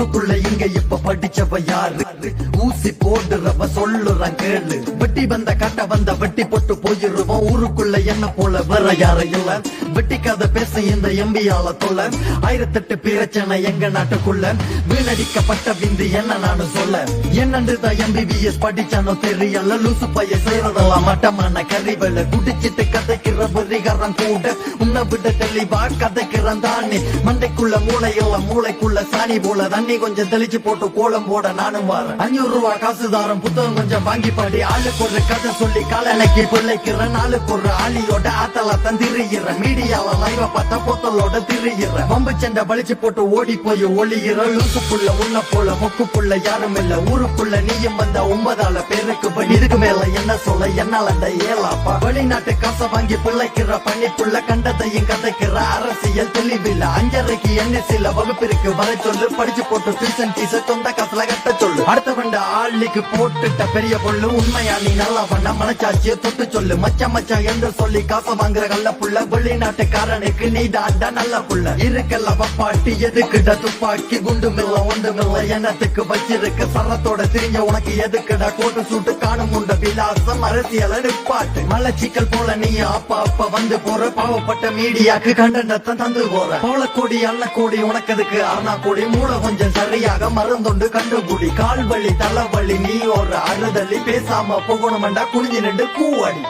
ஊருக்குள்ள இங்க இப்ப படிச்சவ யாரு? ஊசி போடுறவ சொல்லுறான் கேளு. வெட்டி வந்த கட்ட வந்த வெட்டி போட்டு போயிருவோம். ஊருக்குள்ள என்ன போல வேற யாரும் இல்ல. வெட்டி கதை பேச இந்த எம்பியால தொல்ல. 1008 பிரச்சனை எங்க நாட்டுக்குள்ள. வீணடிக்கப்பட்ட விந்து என்ன நானு சொல்ல. என்னண்டுதான் MBBS படிச்சானோ தெரியல. லூசு பைய செய்யறதெல்லாம் மட்டமான கறிவெல. குடிச்சிட்டு கதைக்கிற பரிகாரம் கூட உன்னை விட தெளிவா கதைக்கிறான் தானே. மண்டைக்குள்ள மூளையில்ல மூளைக்குள்ள சாணி போல. தண்ணி கொஞ்சம் தெளிச்சு போட்டு கோலம் போட நானும் வரேன். 500 ரூபாய் காசுதாரம் புத்தகம் கொஞ்சம் வாங்கி பாடி. ஆளுக்கு ஒரு கதை சொல்லி காலனைக்கு பிள்ளைக்கிற. நாளுக்கு ஒரு ஆளியோட ஆத்தல தந்திரிகிற. மீடியால லைவ பார்த்தா போத்தலோட திரிகிற. வம்பு சண்டை வலிச்சு போட்டு ஓடி போய் ஒளிகிற. லூசுக்குள்ள உன்ன போல மொக்குக்குள்ள யாரும் இல்ல. ஊருக்குள்ள நீயும் வந்த 9 பேருக்கு படி. இதுக்கு மேல என்ன சொல்ல என்னால அந்த ஏலாப்பா. வெளிநாட்டு காசை வாங்கி பிள்ளைக்கிற பணிக்குள்ள கண்டதையும் கதைக்கிற. அரசியல் தெளிவில்ல. 5:30க்கு NSல வகுப்பிற்கு வர சொல்லு. படிச்சு போட்டு டியூஷன் ஃபீஸ் சொந்த காசுல கட்ட சொல்லு. அடுத்த வண்ட ஆளுக்கு போட்டுட்ட பெரிய பொண்ணு. உண்மையா நீ நல்லா பண்ண மனச்சாட்சிய தொட்டு சொல்லு. மச்சா மச்சா என்று சொல்லி காசை வாங்குற கள்ள புள்ள. வெளிநாட்டுக்காரனுக்கு நீ தாண்டா நல்ல புள்ள. இருக்கல்ல வப்பாட்டி எதுக்குடா துப்பாக்கி. குண்டு மில்ல ஒன்று மில்ல எண்ணத்துக்கு வச்சிருக்க. சரத்தோட திரிஞ்ச உனக்கு எதுக்குடா கோட்டு சூட்டு. காணும் உண்ட விலாசம் அரசியல நிப்பாட்டு. மலச்சிக்கல் போல நீ அப்பா அப்ப வந்து போற. பாவப்பட்ட மீடியாக்கு கண்டனத்தை தந்து போற. கோடி அண்ண கோடி உனக்கு எதுக்கு அண்ணா கோடி. மூளை கொஞ்சம் சரியாக மருந்தொண்டு கண்டுபிடி. கால்வழி தலைவலி நீ ஒரு அறுதலி. பேசாம போகணுமெண்டா குனிஞ்சு நின்று கூவடி.